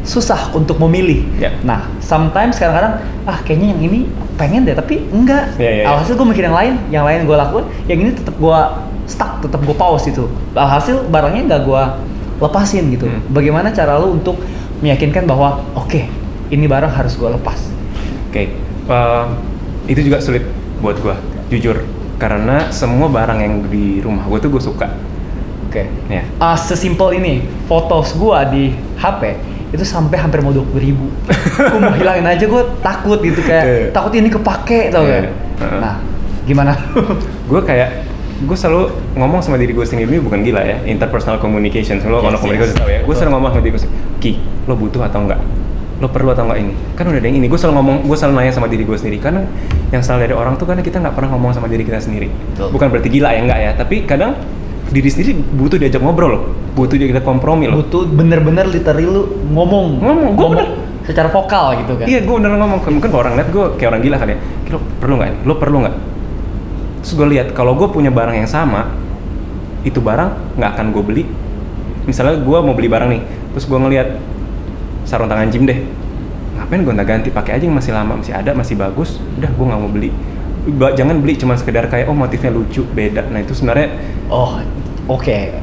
susah untuk memilih. Nah, sometimes kadang-kadang kayaknya yang ini pengen deh, tapi enggak. Alhasil gue mikir yang lain gue lakukan, yang ini tetap gue stuck, tetap gue pause itu. Alhasil barangnya nggak gue lepasin gitu. Bagaimana cara lu untuk meyakinkan bahwa oke, ini barang harus gue lepas? Itu juga sulit buat gue, jujur. Karena semua barang yang di rumah gue tuh gue suka. Sesimpel ini, fotos gue di HP itu sampai hampir mau 20.000. Gue mau hilangin aja, gue takut gitu, kayak takut ini kepake, tau gak? Nah, gimana? Gue kayak gue selalu ngomong sama diri gue sendiri, ini bukan gila ya, interpersonal communication. Lo kalau komunikasi tahu ya, gue selalu ngomong sama diri gue sendiri, Ki, lo butuh atau enggak? Lo perlu atau enggak ini? Kan udah ada yang ini. Gue selalu nanya sama diri gue sendiri. Karena yang salah dari orang tuh karena kita nggak pernah ngomong sama diri kita sendiri. Betul. Bukan berarti gila ya, enggak ya. Tapi kadang diri sendiri butuh diajak ngobrol loh. Butuh diajak kompromi loh. Butuh bener-bener literally lu ngomong. Gue bener. Secara vokal gitu kan. Iya, gue bener ngomong. Mungkin kalau orang lihat gue kayak orang gila kali ya. Lo perlu nggak ini? Lo perlu nggak? Terus gue lihat kalau gue punya barang yang sama, itu barang nggak akan gue beli. Misalnya gue mau beli barang nih, terus gue ngelihat sarung tangan gym deh, ngapain gue ganti, pakai aja yang masih lama, masih ada, masih bagus, udah gue nggak mau beli. Jangan beli cuma sekedar kayak motifnya lucu, beda. Nah itu sebenarnya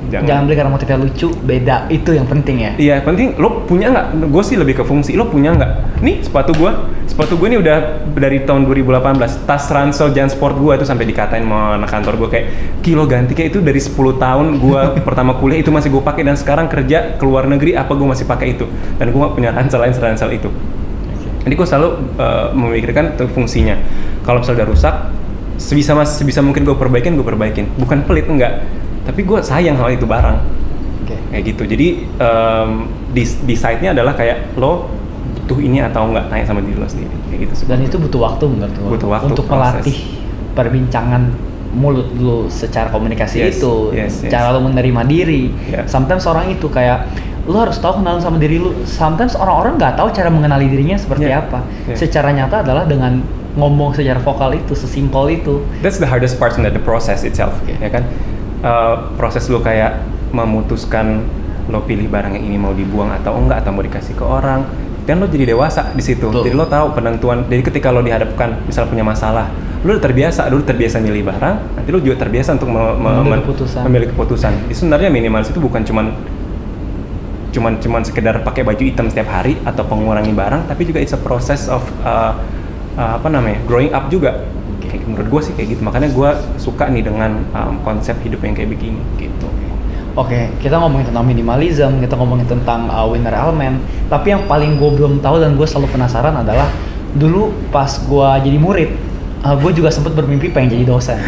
Jangan beli karena motifnya lucu, beda, itu yang penting ya. Iya, penting lo punya nggak? Gue sih lebih ke fungsi, lo punya nggak? Nih sepatu gue ini udah dari tahun 2018, tas ransel Jan Sport gue itu sampai dikatain sama anak kantor gue kayak, kilo ganti kayak itu dari 10 tahun gue pertama kuliah itu masih gue pakai, dan sekarang kerja ke luar negeri apa gue masih pakai itu, dan gue nggak punya ransel lain selain ransel itu. Jadi gue selalu memikirkan fungsinya. Kalau misalnya udah rusak, sebisa mungkin gue perbaikin, bukan pelit, enggak, tapi gue sayang sama itu barang. Kayak gitu. Jadi di site-nya adalah kayak lo butuh ini atau enggak, tanya sama diri lo sendiri kayak gitu. Dan itu butuh waktu menurut gue. Butuh waktu, untuk proses. melatih perbincangan mulut lu secara komunikasi itu, cara lu menerima diri. Sometimes orang itu kayak lu harus tahu kenalan sama diri lu. Sometimes orang-orang nggak tahu cara mengenali dirinya seperti apa. Secara nyata adalah dengan ngomong secara vokal itu, sesimpel itu. That's the hardest part in the process itself, ya kan? Proses lu kayak memutuskan lo pilih barang yang ini mau dibuang atau enggak, atau mau dikasih ke orang, dan lo jadi dewasa di situ. Jadi lo tahu penentuan. Jadi ketika lo dihadapkan misalnya punya masalah, lo udah terbiasa milih barang, nanti lo juga terbiasa untuk memilih keputusan. Jadi sebenarnya minimalis itu bukan cuman sekedar pakai baju hitam setiap hari atau mengurangi barang, tapi juga it's a process of growing up juga. Menurut gue sih kayak gitu. Makanya gue suka nih dengan konsep hidup yang kayak begini gitu. Oke, kita ngomongin tentang minimalism, kita ngomongin tentang winner element. Tapi yang paling gue belum tahu dan gue selalu penasaran adalah dulu pas gue jadi murid, gue juga sempat bermimpi pengen jadi dosen.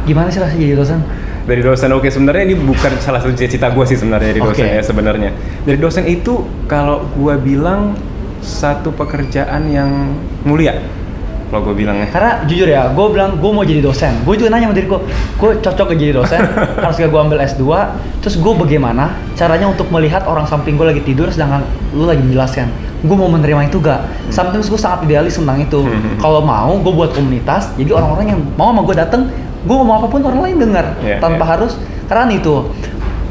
Gimana sih rasanya jadi dosen? Dari dosen, sebenarnya ini bukan salah satu cita-cita gue sih sebenarnya dari dosen ya sebenarnya. Dari dosen itu kalau gue bilang satu pekerjaan yang mulia. Kalau gue bilang ya. Karena jujur ya, gue bilang gue mau jadi dosen. Gue juga nanya sama diri gue cocok jadi dosen. Harus gak gue ambil S2. Terus gue bagaimana caranya untuk melihat orang samping gue lagi tidur sedangkan lu lagi menjelaskan. Gue mau menerima itu gak? Sometimes gue sangat idealis tentang itu. Kalau mau, gue buat komunitas. Jadi orang-orang yang mau sama gue dateng, gue ngomong apapun orang lain dengar tanpa harus. Karena itu,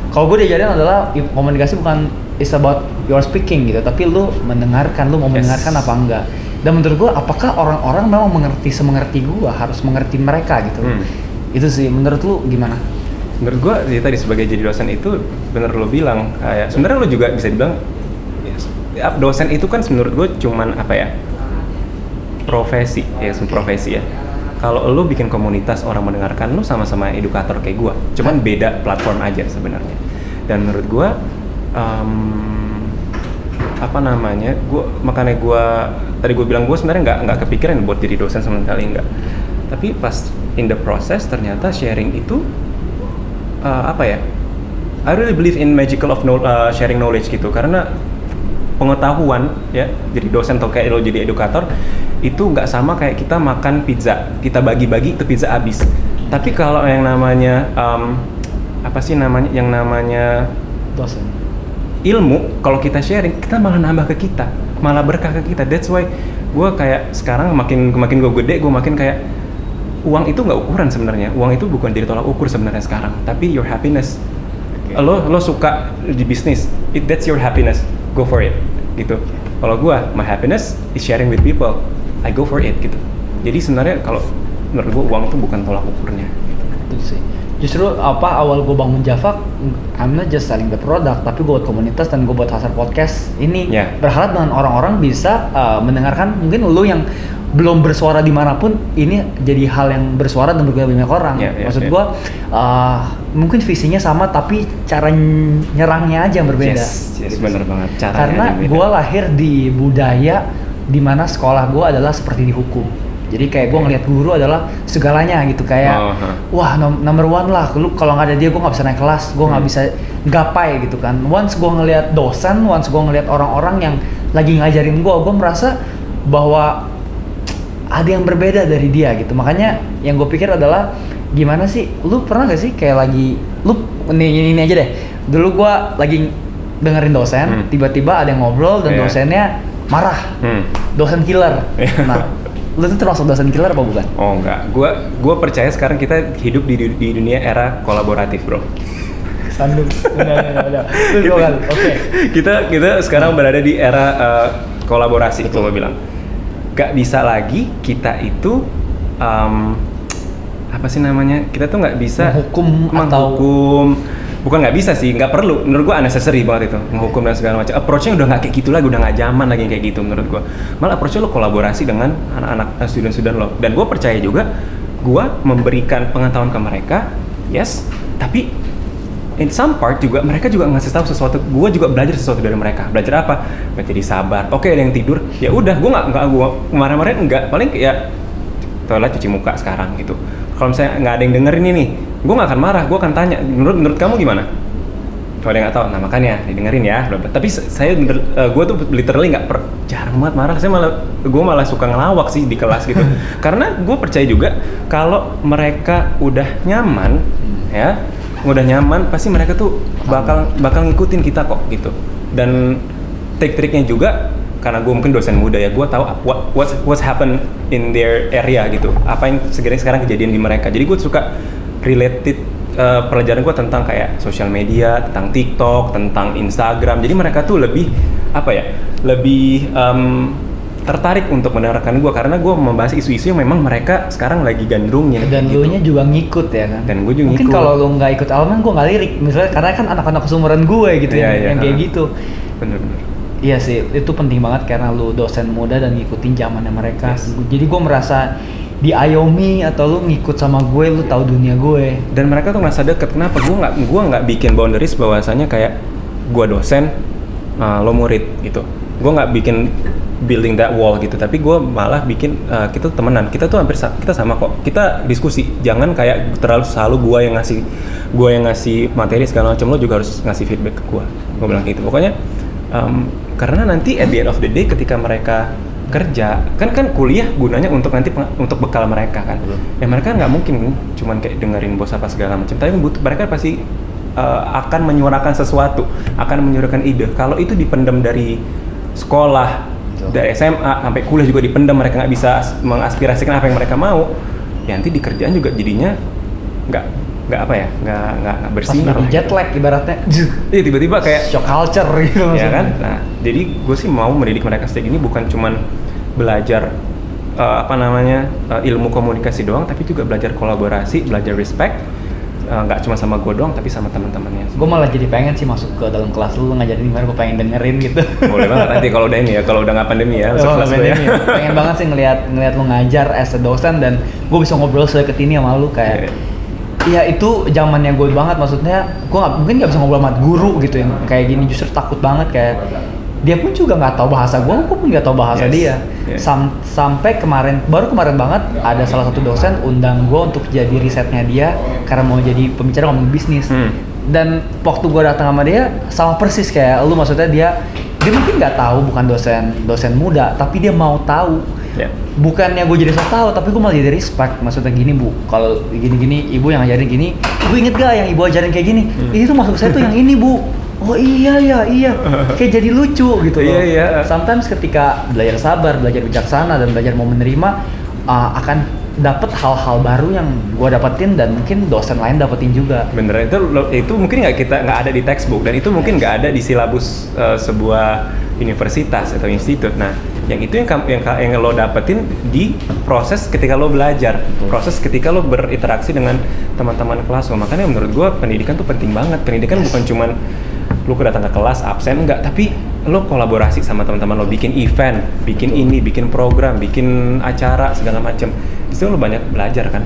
kalau gue diajarin adalah komunikasi bukan is about your speaking gitu, tapi lu mendengarkan, lu mau mendengarkan apa enggak. Dan menurut gue, apakah orang-orang memang semengerti gue, harus mengerti mereka gitu. Itu sih, menurut lu gimana? Menurut gue, jadi tadi sebagai jadi dosen itu bener lo bilang, kayak sebenarnya lo juga bisa dibilang dosen itu kan menurut gue cuman profesi ya. Kalau lo bikin komunitas orang mendengarkan, lo sama-sama edukator kayak gue, cuman beda platform aja sebenarnya. Dan menurut gue makanya gue tadi gue bilang gue sebenarnya nggak kepikiran buat jadi dosen sama sekali, nggak. Tapi pas in the process ternyata sharing itu I really believe in magical of sharing knowledge gitu, karena pengetahuan ya, jadi dosen atau kayak lo jadi edukator itu nggak sama kayak kita makan pizza, kita bagi-bagi itu pizza habis. Tapi kalau yang namanya yang namanya dosen, ilmu, kalau kita sharing, kita malah nambah ke kita, malah berkah ke kita. That's why gue kayak sekarang makin gue gede, gue makin kayak uang itu nggak ukuran sebenarnya. Uang itu bukan jadi tolak ukur sebenarnya sekarang, tapi your happiness. Lo suka di bisnis, that's your happiness, go for it gitu. Kalau gue, my happiness is sharing with people, I go for it gitu. Jadi sebenarnya kalau menurut gue uang itu bukan tolak ukurnya gitu. Itu sih. Justru awal gue bangun Java, I'm not just selling the product, tapi gue buat komunitas dan gue buat hasil podcast ini. Berharap dengan orang-orang bisa mendengarkan, mungkin lo yang belum bersuara dimanapun, ini jadi hal yang bersuara dan berguna banyak orang. Maksud gue, mungkin visinya sama, tapi cara nyerangnya aja yang berbeda. Yes, bener banget. Karena gue lahir di budaya di mana sekolah gue adalah seperti dihukum. Jadi kayak gue ngelihat guru adalah segalanya gitu, kayak wah number one lah, lu kalau nggak ada dia gue nggak bisa naik kelas, gue nggak bisa gapai gitu kan. Once gue ngelihat dosen, once gue ngelihat orang-orang yang lagi ngajarin gue merasa bahwa ada yang berbeda dari dia gitu. Makanya yang gue pikir adalah gimana sih, lu pernah gak sih kayak lagi lu ini aja deh, dulu gue lagi dengerin dosen, tiba-tiba ada yang ngobrol dan dosennya marah, dosen killer. Nah, lu tuh termasuk dosen killer apa bukan? Oh enggak, gue percaya sekarang kita hidup di dunia era kolaboratif, bro. Sandung, udah. Oke. Kita sekarang berada di era kolaborasi, kalau gue bilang. Gak bisa lagi kita itu apa sih namanya? Kita tuh nggak bisa menghukum. Bukan nggak bisa sih, nggak perlu. Menurut gue unnecessary banget itu, menghukum dan segala macam. Approach-nya udah nggak kayak gitu lagi, udah nggak zaman lagi kayak gitu menurut gue. Malah approach-nya lo kolaborasi dengan anak-anak student-student lo. Dan gue percaya juga, gue memberikan pengetahuan ke mereka, yes. Tapi in some part juga mereka juga ngasih tahu sesuatu. Gue juga belajar sesuatu dari mereka. Belajar apa? Jadi sabar. Oke, ada yang tidur. Ya udah, gue kemarin enggak. Paling kayak toilet, cuci muka sekarang gitu. Kalau misalnya nggak ada yang dengerin ini, gue nggak akan marah, gue akan tanya, menurut kamu gimana? Kalau ada yang nggak tahu, nah makanya didengerin ya. Tapi saya gue tuh literally jarang banget marah. Gue malah suka ngelawak sih di kelas gitu. Karena gue percaya juga kalau mereka udah nyaman, ya, udah nyaman, pasti mereka tuh bakal ngikutin kita kok gitu. Dan trik-triknya juga, karena gue mungkin dosen muda ya, gue tahu what's happen in their area gitu, apa yang sekarang kejadian di mereka. Jadi gue suka related pelajaran gue tentang kayak sosial media, tentang TikTok, tentang Instagram. Jadi mereka tuh lebih tertarik untuk mendengarkan gue, karena gue membahas isu-isu yang memang mereka sekarang lagi gandrungnya. Dan gitu. lu nya juga ngikut ya kan? Dan gue juga mungkin kalau lu nggak ikut elemen, gue nggak lirik misalnya, karena kan anak-anak kesumuran gue gitu yang kayak gitu. Bener-bener. Iya sih, itu penting banget karena lu dosen muda dan ngikutin zamannya mereka. Yes. Jadi gue merasa diayomi, atau lu ngikut sama gue, lu tahu dunia gue. Dan mereka tuh merasa deket. Kenapa? Gue nggak bikin boundaries bahwasanya kayak gue dosen, lo murid gitu. Gue nggak bikin building that wall gitu. Tapi gue malah bikin kita temenan. Kita tuh kita sama kok. Kita diskusi. Jangan kayak selalu gue yang ngasih materi segala macam. Lo juga harus ngasih feedback ke gue. Gue bilang gitu. Pokoknya karena nanti at the end of the day ketika mereka kerja kan kuliah gunanya untuk nanti untuk bekal mereka kan. Ya mereka nggak mungkin cuman kayak dengerin bos apa segala macam, tapi mereka pasti akan menyuarakan sesuatu, akan menyuarakan ide. Kalau itu dipendam dari sekolah, dari SMA sampai kuliah juga dipendam, mereka nggak bisa mengaspirasikan apa yang mereka mau, ya nanti di kerjaan juga jadinya nggak bersinar. Pas jet lag ibaratnya. Iya, tiba-tiba kayak shock culture gitu. Ya kan? Nah, jadi gue sih mau mendidik mereka sejak ini bukan cuman belajar ilmu komunikasi doang, tapi juga belajar kolaborasi, belajar respect. Nggak cuma sama gue doang, tapi sama teman-temannya. Gue malah jadi pengen sih masuk ke dalam kelas lu ngajarin gimana, gue pengen dengerin gitu. Boleh banget nanti kalau udah ini ya, kalau udah nggak pandemi ya, masuk kelas gue ya. Pengen banget sih ngeliat lu ngajar as a dosen, dan gue bisa ngobrol sedekat ini sama lu kayak. Iya, itu zamannya gue banget, maksudnya gue mungkin nggak bisa ngobrol sama guru gitu yang kayak gini, justru takut banget kayak dia pun juga nggak tahu bahasa gue pun nggak tahu bahasa dia. Sampai baru kemarin banget ada salah satu dosen undang gue untuk jadi risetnya dia karena mau jadi pembicara ngomong bisnis. Dan waktu gue datang sama dia sama persis kayak lu, maksudnya dia mungkin nggak tahu, bukan dosen muda, tapi dia mau tahu. Bukannya gue jadi sok tahu, tapi gue malah jadi respect. Maksudnya gini bu, kalau gini-gini ibu yang ngajarin gini, ibu inget gak yang ibu ajarin kayak gini? Ini tuh masuk saya tuh yang ini bu. Oh iya, kayak jadi lucu gitu loh. Iya. Sometimes ketika belajar sabar, belajar bijaksana, dan belajar mau menerima, akan dapat hal-hal baru yang gue dapetin dan mungkin dosen lain dapetin juga. Bener, itu mungkin nggak ada di textbook, dan itu mungkin nggak ada di silabus sebuah universitas atau institut. Nah, yang itu yang lo dapetin di proses ketika lo belajar, proses ketika lo berinteraksi dengan teman-teman kelas lo. Makanya menurut gue pendidikan tuh penting banget. Pendidikan bukan cuman lo datang ke kelas absen, enggak, tapi lo kolaborasi sama teman-teman lo, bikin event, bikin ini, bikin program, bikin acara segala macam. Itu lo banyak belajar kan.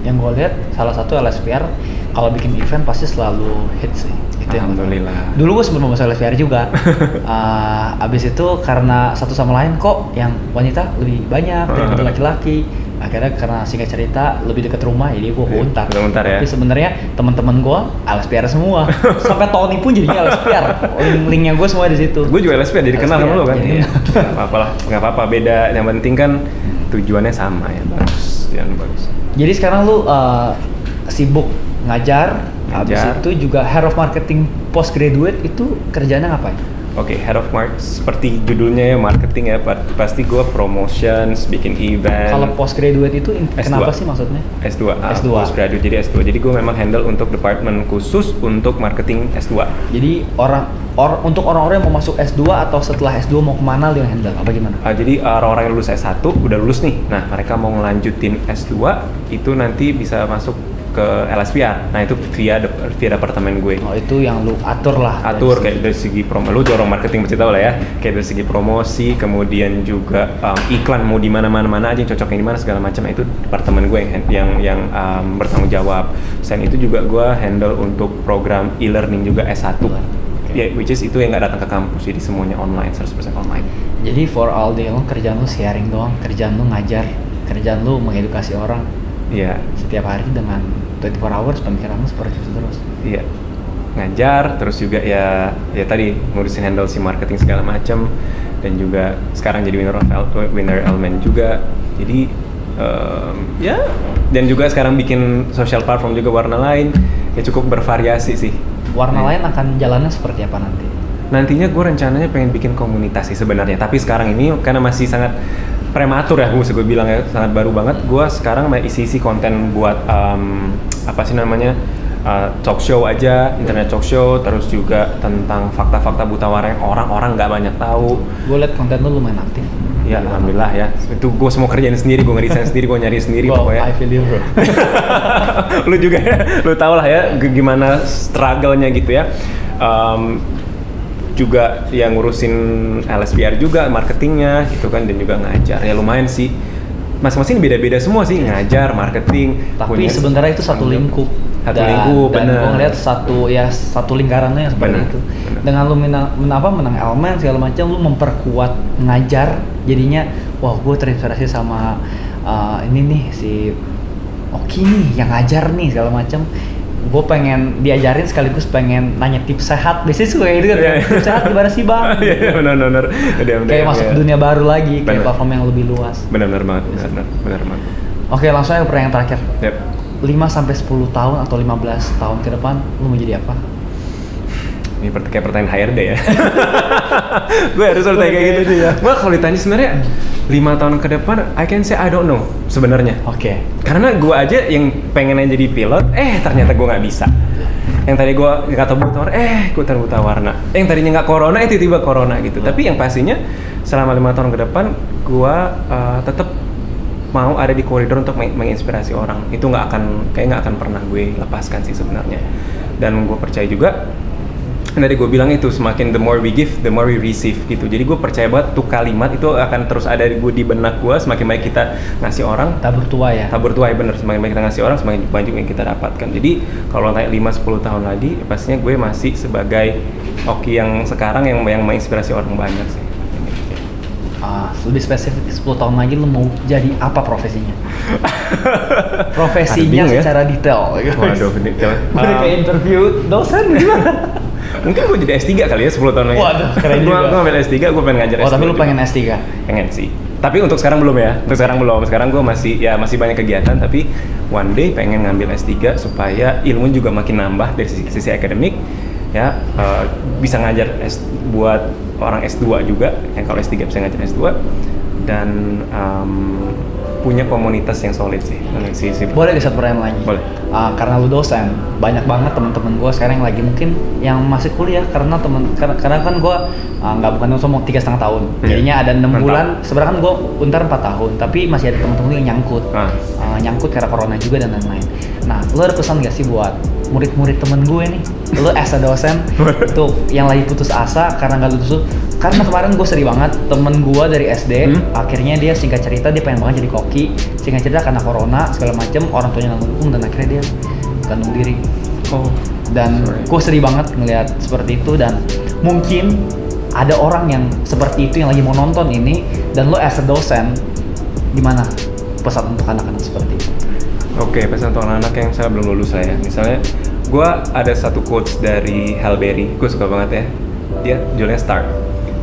Yang gue lihat salah satu LSPR kalau bikin event pasti selalu hit sih. Itu yang Alhamdulillah. dulu gue sebelum masuk LSPR juga. Abis itu karena satu sama lain kok yang wanita lebih banyak daripada laki-laki. Akhirnya karena singkat cerita lebih dekat rumah, jadi gue ke Untar. Ya. Tapi sebenarnya teman-teman gue LSPR semua. Sampai Tony pun jadinya LSPR. Linknya gue semua di situ. Gue juga LSPR, jadi kenal sama lo kan. Iya. Nggak apa-apa, beda. Yang penting kan tujuannya sama ya, bagus. Yang bagus. Jadi sekarang lu sibuk ngajar. Habis itu juga Head of Marketing Postgraduate, itu kerjanya ngapain? Oke, Head of Marketing, seperti judulnya ya, marketing ya, pasti gue promotions, bikin event. Kalau postgraduate itu kenapa sih maksudnya? S2. S2. Postgraduate, jadi S2. Jadi gue memang handle untuk department khusus untuk marketing S2. Jadi untuk orang-orang yang mau masuk S2 atau setelah S2 mau kemana lu yang handle? Apa gimana? Jadi orang-orang yang lulus S1 udah lulus nih. Nah, mereka mau ngelanjutin S2 itu nanti bisa masuk ke LSPR. Nah, itu via departemen gue. Oh, itu yang lu atur lah. Atur kayak dari segi promo, lu orang marketing pasti tahu lah ya. Kayak dari segi promosi, kemudian juga iklan mau di mana-mana aja yang cocoknya di mana segala macam, itu departemen gue yang bertanggung jawab. Selain itu juga gue handle untuk program e-learning juga S1. Ya, which is itu yang nggak datang ke kampus, jadi semuanya online, 100% online. Jadi for all day long kerjaan lu sharing doang, kerjaan lu ngajar, kerjaan lu mengedukasi orang. Iya. Setiap hari dengan 24 hours pemikiran lu seperti itu terus. Iya. Ngajar, terus juga ya tadi ngurusin handle si marketing segala macam, dan juga sekarang jadi winner element juga. Jadi ya, dan juga sekarang bikin social platform juga warna lain, ya cukup bervariasi sih. Warna lain akan jalannya seperti apa nanti? Nantinya gue rencananya pengen bikin komunitas sih sebenarnya, tapi sekarang ini karena masih sangat prematur ya, gue bilang ya, sangat baru banget. Gue sekarang isi konten buat talk show aja, internet talk show, terus juga tentang fakta-fakta buta warna yang orang-orang nggak banyak tahu. Gue liat konten lu lumayan aktif. Ya, alhamdulillah ya. Itu gue semua kerjain sendiri, gue ngedesain sendiri, gue nyari sendiri pokoknya. I feel you, bro. Lu juga ya, lu tau lah ya gimana struggle-nya gitu ya. Juga yang ngurusin LSPR juga, marketingnya gitu kan, dan juga ngajar. Ya lumayan sih. Masing-masing beda-beda semua sih, ngajar, marketing. Tapi sebenarnya itu satu lingkup. Dan bener. gue ngeliat satu lingkarannya seperti itu. Bener. Dengan lu menang elemen segala macam, lu memperkuat ngajar, jadinya wah gue terinspirasi sama ini nih si Oki nih yang ngajar nih segala macam. Gue pengen diajarin sekaligus pengen nanya tips sehat. Biasanya suka kayak gitu kan, tips sehat gimana sih bang? Iya benar. Kayak masuk ke dunia baru lagi, kayak platform yang lebih luas. Benar banget. Oke, langsung aja ke pertanyaan terakhir. Yep. 5-10 tahun atau 15 tahun ke depan, lu mau jadi apa? Ini kayak pertanyaan HRD ya. Gue harus bertanya kayak gitu ya. Gue kalau ditanya sebenarnya 5 tahun ke depan, I can say I don't know sebenarnya. Oke. Karena gue aja yang pengen jadi pilot, ternyata gue nggak bisa. Yang tadi gue kata buta warna, gue buta warna. Yang tadinya nggak corona, tiba-tiba corona gitu. Tapi yang pastinya selama 5 tahun ke depan, gue tetap mau ada di koridor untuk menginspirasi orang. Itu nggak akan pernah gue lepaskan sih sebenarnya. Dan gue percaya juga, dari gue bilang itu semakin the more we give, the more we receive gitu. Jadi gue percaya banget tuh kalimat itu akan terus ada di benak gue. Semakin baik kita ngasih orang, tabur tuai ya bener. Semakin baik kita ngasih orang, semakin banyak yang kita dapatkan. Jadi kalau tanya 5-10 tahun lagi, pastinya gue masih sebagai Oki yang sekarang yang menginspirasi orang banyak sih. Lebih spesifik, 10 tahun lagi lu mau jadi apa profesinya? Profesinya secara detail. Waduh, detail. Udah kayak interview dosen gimana? Mungkin gue jadi S3 kali ya 10 tahun lagi. Waduh, keren juga. Gue ngambil S3, gue pengen ngajar S2. Oh, tapi lu pengen S3? Pengen sih. Tapi untuk sekarang belum ya. Sekarang gue masih banyak kegiatan, tapi one day pengen ngambil S3 supaya ilmu juga makin nambah dari sisi akademik. Ya, bisa ngajar buat orang S2 juga. Yang kalau S3 bisa ngajar S2 dan punya komunitas yang solid sih. Boleh satu pertanyaan lagi? Boleh. Karena lu dosen, banyak banget teman-teman gue sekarang yang lagi mungkin yang masih kuliah karena kan gue bukan mau 3,5 tahun. Jadinya ada 6 bulan. Sebenarnya kan gue Untar 4 tahun, tapi masih ada teman-teman yang nyangkut. Nyangkut karena corona juga dan lain-lain. Nah, lu ada pesan gak sih buat murid-murid temen gue nih? Lu as a dosen tuh yang lagi putus asa karena nggak lulus. Karena kemarin gue sedih banget, temen gue dari SD akhirnya dia singkat cerita dia pengen banget jadi koki. Singkat cerita karena corona segala macem orang tuanya nggak mendukung dan akhirnya dia gantung diri. Dan gue sedih banget ngelihat seperti itu, dan mungkin ada orang yang seperti itu yang lagi mau nonton ini, dan lo as a dosen, gimana pesan untuk anak-anak seperti itu? Oke, pesan untuk anak-anak yang misalnya belum lulus lah ya. Misalnya, gue ada satu quotes dari Halle Berry, gue suka banget ya. Dia judulnya Start.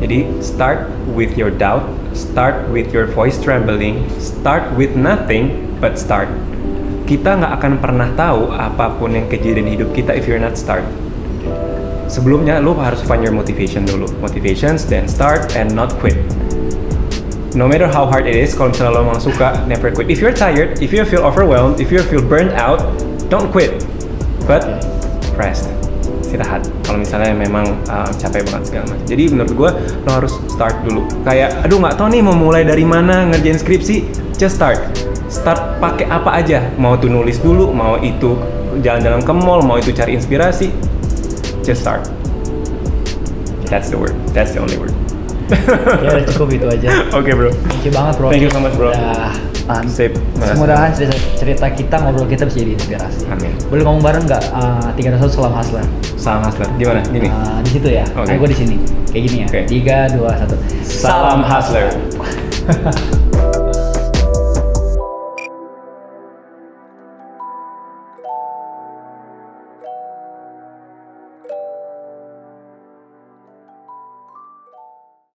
Jadi, start with your doubt, start with your voice trembling, start with nothing, but start. Kita nggak akan pernah tahu apapun yang kejadian hidup kita if you're not start. Sebelumnya, lo harus find your motivation dulu. Motivations, then start and not quit. No matter how hard it is, kalau misalnya lo emang suka, never quit. If you're tired, if you feel overwhelmed, if you feel burnt out, don't quit. But rest, istirahat. Kalau misalnya memang capek banget segala macam. Jadi menurut gue, lo harus start dulu. Kayak, aduh nggak tahu nih mau mulai dari mana ngerjain skripsi, just start. Start pakai apa aja. Mau itu nulis dulu, mau itu jalan-jalan ke mall, mau itu cari inspirasi, just start. That's the word. That's the only word. Ya udah cukup itu aja. Oke, bro. Thank you banget, bro. Thank you so much, bro. Udah, Sip. semudahan cerita kita, ngobrol kita bisa jadi inspirasi. Amin. Boleh ngomong bareng nggak? 321 salam hustler. Salam hustler. Gimana? Gini. Di situ ya. Oke. Nah, gue di sini. Kayak gini ya. Oke. 3, 2, 1. Salam hustler.